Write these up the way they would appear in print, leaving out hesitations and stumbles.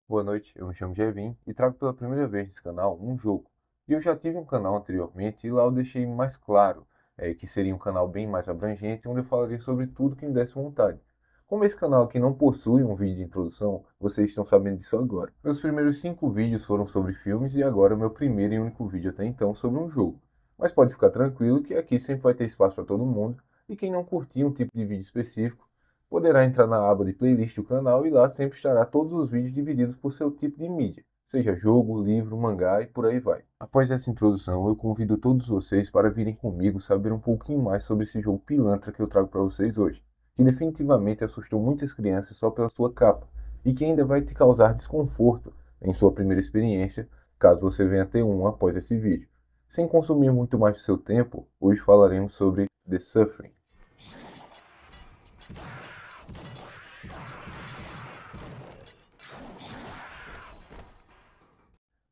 Boa noite, eu me chamo Jevin e trago pela primeira vez nesse canal um jogo. E eu já tive um canal anteriormente e lá eu deixei mais claro que seria um canal bem mais abrangente, onde eu falaria sobre tudo que me desse vontade. Como esse canal aqui não possui um vídeo de introdução, vocês estão sabendo disso agora. Meus primeiros 5 vídeos foram sobre filmes e agora o meu primeiro e único vídeo até então sobre um jogo. Mas pode ficar tranquilo que aqui sempre vai ter espaço para todo mundo e quem não curtir um tipo de vídeo específico poderá entrar na aba de playlist do canal e lá sempre estará todos os vídeos divididos por seu tipo de mídia, seja jogo, livro, mangá e por aí vai. Após essa introdução, eu convido todos vocês para virem comigo saber um pouquinho mais sobre esse jogo pilantra que eu trago para vocês hoje, que definitivamente assustou muitas crianças só pela sua capa e que ainda vai te causar desconforto em sua primeira experiência, caso você venha ter um após esse vídeo. Sem consumir muito mais do seu tempo, hoje falaremos sobre The Suffering.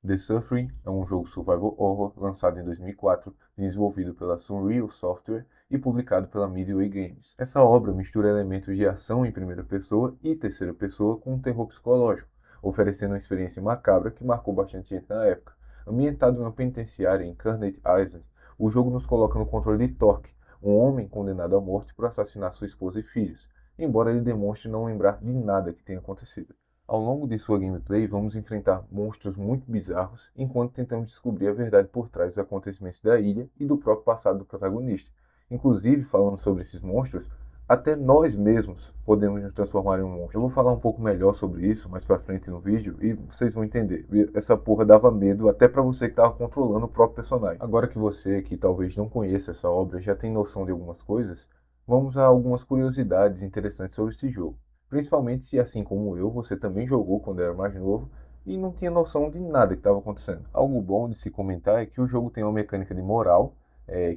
The Suffering é um jogo survival horror lançado em 2004, desenvolvido pela Sunreal Software e publicado pela Midway Games. Essa obra mistura elementos de ação em primeira pessoa e terceira pessoa com um terror psicológico, oferecendo uma experiência macabra que marcou bastante gente na época. Ambientado em uma penitenciária em Carnate Island, o jogo nos coloca no controle de Torque, um homem condenado à morte por assassinar sua esposa e filhos, embora ele demonstre não lembrar de nada que tenha acontecido. Ao longo de sua gameplay, vamos enfrentar monstros muito bizarros enquanto tentamos descobrir a verdade por trás dos acontecimentos da ilha e do próprio passado do protagonista. Inclusive, falando sobre esses monstros, até nós mesmos podemos nos transformar em um monstro. Eu vou falar um pouco melhor sobre isso mais pra frente no vídeo e vocês vão entender. Essa porra dava medo até pra você que tava controlando o próprio personagem. Agora que você, que talvez não conheça essa obra, já tem noção de algumas coisas, vamos a algumas curiosidades interessantes sobre esse jogo. Principalmente se, assim como eu, você também jogou quando era mais novo e não tinha noção de nada que estava acontecendo. Algo bom de se comentar é que o jogo tem uma mecânica de moral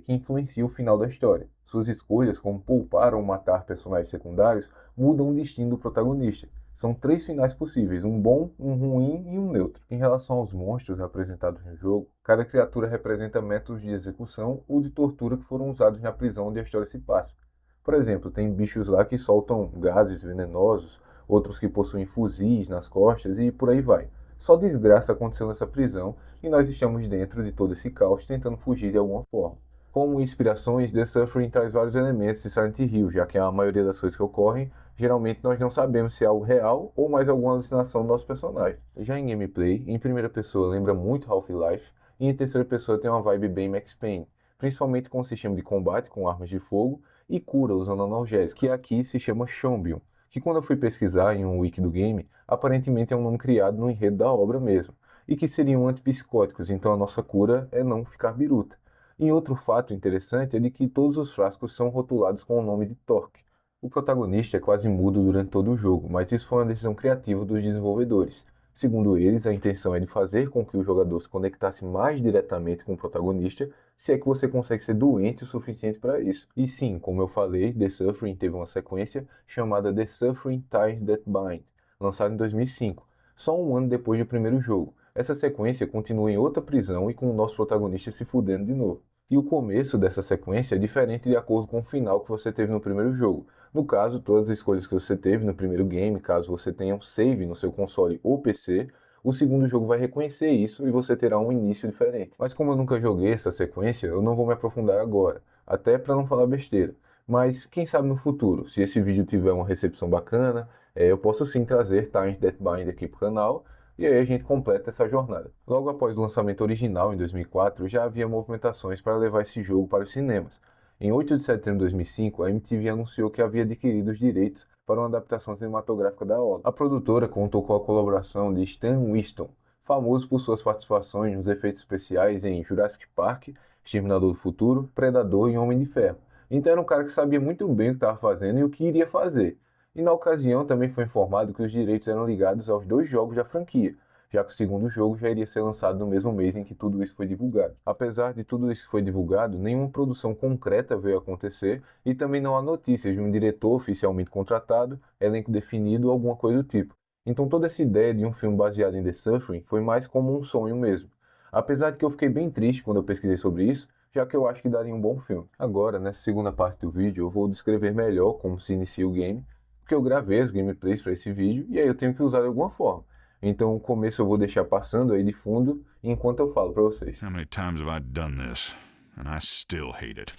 que influencia o final da história. Suas escolhas, como poupar ou matar personagens secundários, mudam o destino do protagonista. São 3 finais possíveis, um bom, um ruim e um neutro. Em relação aos monstros apresentados no jogo, cada criatura representa métodos de execução ou de tortura que foram usados na prisão onde a história se passa. Por exemplo, tem bichos lá que soltam gases venenosos, outros que possuem fuzis nas costas e por aí vai. Só desgraça aconteceu nessa prisão e nós estamos dentro de todo esse caos tentando fugir de alguma forma. Como inspirações, The Suffering traz vários elementos de Silent Hill, já que a maioria das coisas que ocorrem, geralmente nós não sabemos se é algo real ou mais alguma alucinação do nosso personagem. Já em gameplay, em primeira pessoa lembra muito Half-Life e em terceira pessoa tem uma vibe bem Max Payne, principalmente com o sistema de combate com armas de fogo e cura usando analgésico, que aqui se chama Chombium, que quando eu fui pesquisar em um wiki do game, aparentemente é um nome criado no enredo da obra mesmo, e que seriam antipsicóticos, então a nossa cura é não ficar biruta. E outro fato interessante é de que todos os frascos são rotulados com o nome de Torque. O protagonista é quase mudo durante todo o jogo, mas isso foi uma decisão criativa dos desenvolvedores. Segundo eles, a intenção é de fazer com que o jogador se conectasse mais diretamente com o protagonista, se é que você consegue ser doente o suficiente para isso. E sim, como eu falei, The Suffering teve uma sequência chamada The Suffering Ties That Bind, lançada em 2005, só um ano depois do primeiro jogo. Essa sequência continua em outra prisão e com o nosso protagonista se fudendo de novo. E o começo dessa sequência é diferente de acordo com o final que você teve no primeiro jogo. No caso, todas as escolhas que você teve no primeiro game, caso você tenha um save no seu console ou PC, o segundo jogo vai reconhecer isso e você terá um início diferente. Mas como eu nunca joguei essa sequência, eu não vou me aprofundar agora, até para não falar besteira. Mas quem sabe no futuro, se esse vídeo tiver uma recepção bacana, eu posso sim trazer Times That Bind aqui para o canal e aí a gente completa essa jornada. Logo após o lançamento original em 2004, já havia movimentações para levar esse jogo para os cinemas. Em 8 de setembro de 2005, a MTV anunciou que havia adquirido os direitos para uma adaptação cinematográfica da obra. A produtora contou com a colaboração de Stan Winston, famoso por suas participações nos efeitos especiais em Jurassic Park, Exterminador do Futuro, Predador e Homem de Ferro. Então era um cara que sabia muito bem o que estava fazendo e o que iria fazer. E na ocasião também foi informado que os direitos eram ligados aos 2 jogos da franquia, já que o segundo jogo já iria ser lançado no mesmo mês em que tudo isso foi divulgado. Apesar de tudo isso que foi divulgado, nenhuma produção concreta veio a acontecer e também não há notícias de um diretor oficialmente contratado, elenco definido ou alguma coisa do tipo. Então toda essa ideia de um filme baseado em The Suffering foi mais como um sonho mesmo. Apesar de que eu fiquei bem triste quando eu pesquisei sobre isso, já que eu acho que daria um bom filme. Agora, nessa segunda parte do vídeo, eu vou descrever melhor como se inicia o game, porque eu gravei as gameplays para esse vídeo e aí eu tenho que usar de alguma forma. Então o começo eu vou deixar passando aí de fundo enquanto eu falo para vocês. How many times have I done this? And I still hate it.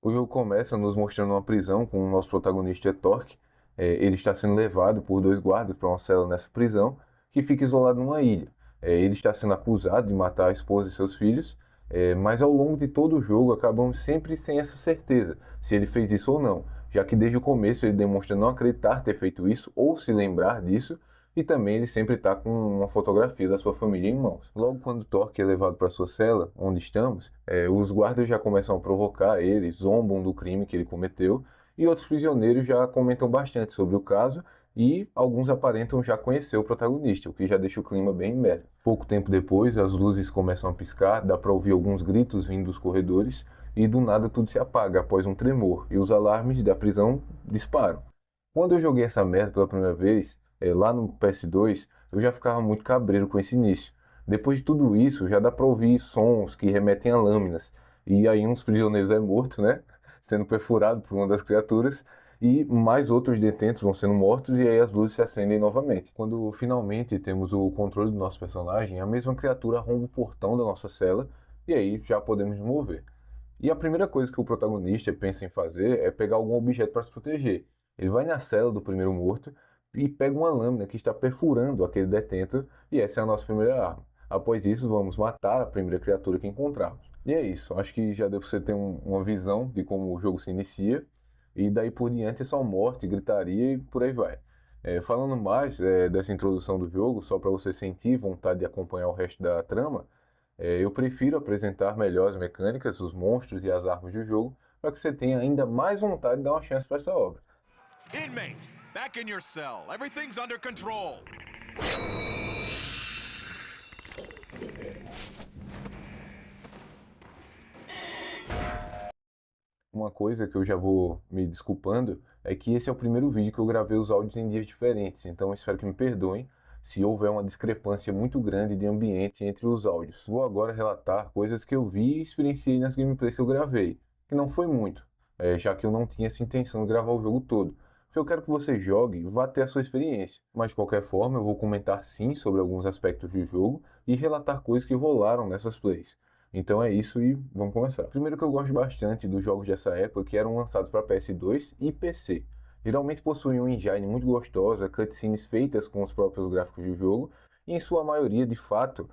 O jogo começa nos mostrando uma prisão com o nosso protagonista Torque. Ele está sendo levado por dois guardas para uma cela nessa prisão, que fica isolado numa ilha. Ele está sendo acusado de matar a esposa e seus filhos, mas ao longo de todo o jogo acabamos sempre sem essa certeza se ele fez isso ou não, já que desde o começo ele demonstra não acreditar ter feito isso ou se lembrar disso, e também ele sempre está com uma fotografia da sua família em mãos. Logo quando Torque é levado para sua cela, onde estamos, os guardas já começam a provocar ele, zombam do crime que ele cometeu, e outros prisioneiros já comentam bastante sobre o caso, e alguns aparentam já conhecer o protagonista, o que já deixa o clima bem merda. Pouco tempo depois, as luzes começam a piscar, dá para ouvir alguns gritos vindo dos corredores, e do nada tudo se apaga após um tremor, e os alarmes da prisão disparam. Quando eu joguei essa merda pela primeira vez, lá no PS2, eu já ficava muito cabreiro com esse início. Depois de tudo isso, já dá pra ouvir sons que remetem a lâminas. E aí um dos prisioneiros é morto, né? Sendo perfurado por uma das criaturas. E mais outros detentos vão sendo mortos e aí as luzes se acendem novamente. Quando finalmente temos o controle do nosso personagem, a mesma criatura arromba o portão da nossa cela e aí já podemos nos mover. E a primeira coisa que o protagonista pensa em fazer é pegar algum objeto para se proteger. Ele vai na cela do primeiro morto e pega uma lâmina que está perfurando aquele detento, e essa é a nossa primeira arma. Após isso, vamos matar a primeira criatura que encontrarmos. E é isso, acho que já deu para você ter uma visão de como o jogo se inicia, e daí por diante é só morte, gritaria e por aí vai. Falando mais dessa introdução do jogo, só para você sentir vontade de acompanhar o resto da trama, eu prefiro apresentar melhor as mecânicas, os monstros e as armas do jogo, para que você tenha ainda mais vontade de dar uma chance para essa obra. Inmate, back in your cell. Everything's under control. Uma coisa que eu já vou me desculpando é que esse é o primeiro vídeo que eu gravei os áudios em dias diferentes, então eu espero que me perdoem se houver uma discrepância muito grande de ambiente entre os áudios. Vou agora relatar coisas que eu vi e experienciei nas gameplays que eu gravei, que não foi muito, já que eu não tinha essa intenção de gravar o jogo todo. Porque eu quero que você jogue e vá ter a sua experiência. Mas de qualquer forma, eu vou comentar sim sobre alguns aspectos do jogo e relatar coisas que rolaram nessas plays. Então é isso e vamos começar. Primeiro que eu gosto bastante dos jogos dessa época que eram lançados para PS2 e PC. Geralmente possuíam uma engine muito gostosa, cutscenes feitas com os próprios gráficos do jogo, e em sua maioria, de fato,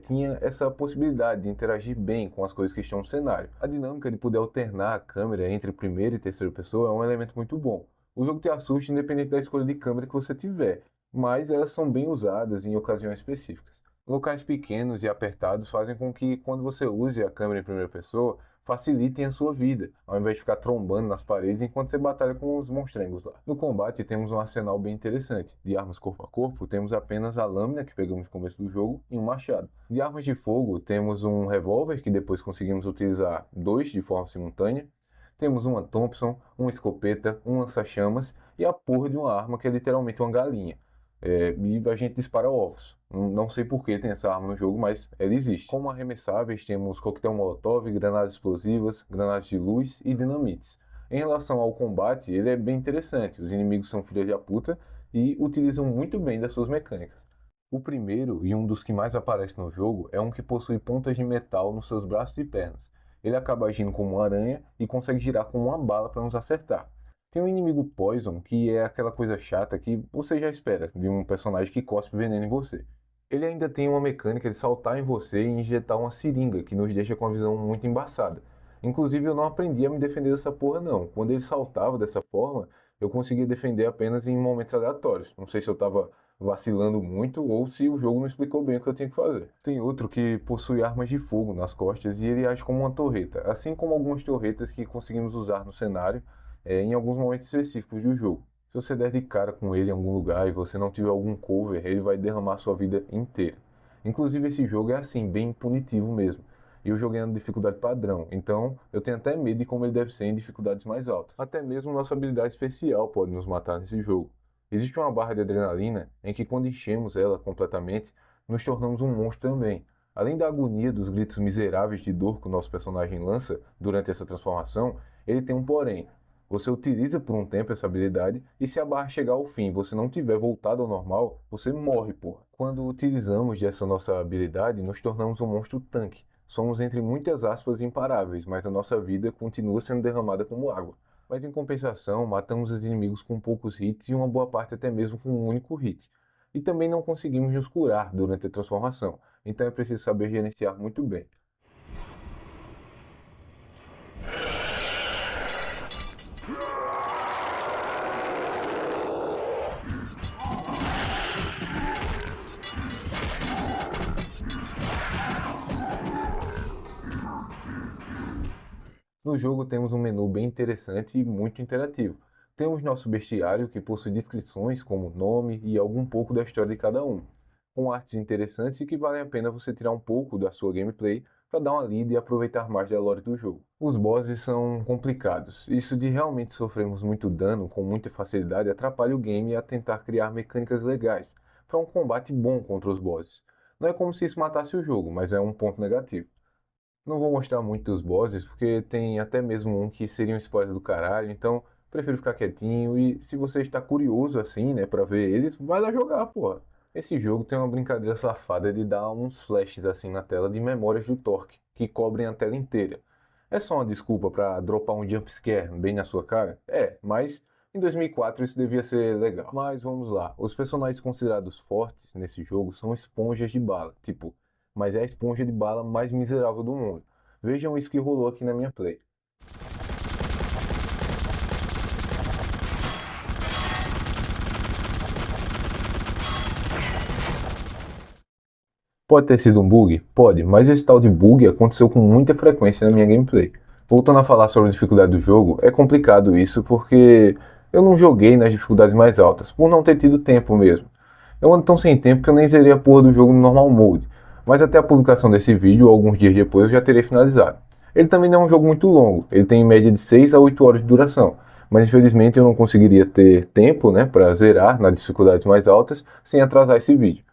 tinha essa possibilidade de interagir bem com as coisas que estão no cenário. A dinâmica de poder alternar a câmera entre primeira e terceira pessoa é um elemento muito bom. O jogo te assusta independente da escolha de câmera que você tiver, mas elas são bem usadas em ocasiões específicas. Locais pequenos e apertados fazem com que, quando você use a câmera em primeira pessoa, facilitem a sua vida, ao invés de ficar trombando nas paredes enquanto você batalha com os monstrengos lá. No combate temos um arsenal bem interessante. De armas corpo a corpo, temos apenas a lâmina que pegamos no começo do jogo e um machado. De armas de fogo, temos um revólver que depois conseguimos utilizar dois de forma simultânea. Temos uma Thompson, uma escopeta, um lança-chamas e a porra de uma arma que é literalmente uma galinha. E a gente dispara ovos. Não sei por que tem essa arma no jogo, mas ela existe. Como arremessáveis, temos coquetel molotov, granadas explosivas, granadas de luz e dinamites. Em relação ao combate, ele é bem interessante. Os inimigos são filhas da puta e utilizam muito bem das suas mecânicas. O primeiro, e um dos que mais aparece no jogo, é um que possui pontas de metal nos seus braços e pernas. Ele acaba agindo como uma aranha e consegue girar como uma bala para nos acertar. Tem um inimigo Poison, que é aquela coisa chata que você já espera de um personagem que cospe veneno em você. Ele ainda tem uma mecânica de saltar em você e injetar uma seringa, que nos deixa com a visão muito embaçada. Inclusive eu não aprendi a me defender dessa porra não. Quando ele saltava dessa forma, eu conseguia defender apenas em momentos aleatórios. Não sei se eu estava vacilando muito ou se o jogo não explicou bem o que eu tinha que fazer. Tem outro que possui armas de fogo nas costas e ele age como uma torreta, assim como algumas torretas que conseguimos usar no cenário em alguns momentos específicos do jogo. Se você der de cara com ele em algum lugar e você não tiver algum cover, ele vai derramar sua vida inteira. Inclusive esse jogo é assim, bem punitivo mesmo. E eu joguei na dificuldade padrão, então eu tenho até medo de como ele deve ser em dificuldades mais altas. Até mesmo nossa habilidade especial pode nos matar nesse jogo. Existe uma barra de adrenalina em que quando enchemos ela completamente, nos tornamos um monstro também. Além da agonia dos gritos miseráveis de dor que o nosso personagem lança durante essa transformação, ele tem um porém. Você utiliza por um tempo essa habilidade e se a barra chegar ao fim e você não tiver voltado ao normal, você morre, porra. Quando utilizamos dessa nossa habilidade, nos tornamos um monstro tanque. Somos, entre muitas aspas, imparáveis, mas a nossa vida continua sendo derramada como água. Mas em compensação, matamos os inimigos com poucos hits e uma boa parte até mesmo com um único hit. E também não conseguimos nos curar durante a transformação, então é preciso saber gerenciar muito bem. No jogo temos um menu bem interessante e muito interativo. Temos nosso bestiário que possui descrições como nome e algum pouco da história de cada um, com artes interessantes e que valem a pena você tirar um pouco da sua gameplay para dar uma lida e aproveitar mais da lore do jogo. Os bosses são complicados. Isso de realmente sofrermos muito dano com muita facilidade atrapalha o game a tentar criar mecânicas legais para um combate bom contra os bosses. Não é como se isso matasse o jogo, mas é um ponto negativo. Não vou mostrar muito dos bosses, porque tem até mesmo um que seria um spoiler do caralho, então prefiro ficar quietinho e se você está curioso assim, né, pra ver eles, vai lá jogar, porra. Esse jogo tem uma brincadeira safada de dar uns flashes assim na tela de memórias do Torque, que cobrem a tela inteira. É só uma desculpa pra dropar um jumpscare bem na sua cara? É, mas em 2004 isso devia ser legal. Mas vamos lá, os personagens considerados fortes nesse jogo são esponjas de bala, tipo, mas é a esponja de bala mais miserável do mundo. Vejam isso que rolou aqui na minha play. Pode ter sido um bug? Pode, mas esse tal de bug aconteceu com muita frequência na minha gameplay. Voltando a falar sobre a dificuldade do jogo, é complicado isso porque eu não joguei nas dificuldades mais altas, por não ter tido tempo mesmo. Eu ando tão sem tempo que eu nem zerei a porra do jogo no normal mode, mas até a publicação desse vídeo, alguns dias depois, eu já terei finalizado. Ele também não é um jogo muito longo, ele tem em média de 6 a 8 horas de duração, mas infelizmente eu não conseguiria ter tempo, né, para zerar nas dificuldades mais altas sem atrasar esse vídeo.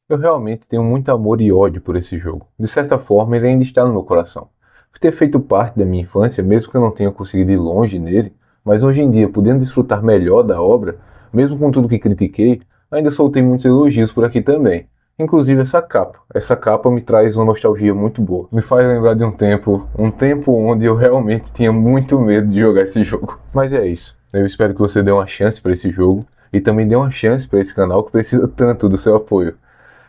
Eu realmente tenho muito amor e ódio por esse jogo. De certa forma, ele ainda está no meu coração. Por ter feito parte da minha infância, mesmo que eu não tenha conseguido ir longe nele, mas hoje em dia, podendo desfrutar melhor da obra, mesmo com tudo que critiquei, ainda soltei muitos elogios por aqui também. Inclusive essa capa. Essa capa me traz uma nostalgia muito boa. Me faz lembrar de um tempo onde eu realmente tinha muito medo de jogar esse jogo. Mas é isso. Eu espero que você dê uma chance para esse jogo e também dê uma chance para esse canal que precisa tanto do seu apoio.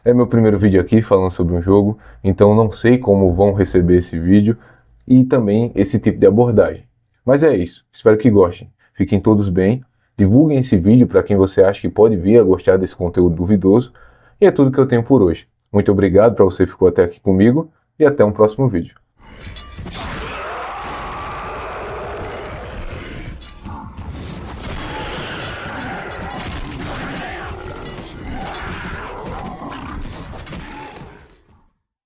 É meu primeiro vídeo aqui falando sobre um jogo, então não sei como vão receber esse vídeo e também esse tipo de abordagem. Mas é isso, espero que gostem. Fiquem todos bem, divulguem esse vídeo para quem você acha que pode vir a gostar desse conteúdo duvidoso. E é tudo que eu tenho por hoje. Muito obrigado para você que ficou até aqui comigo e até um próximo vídeo.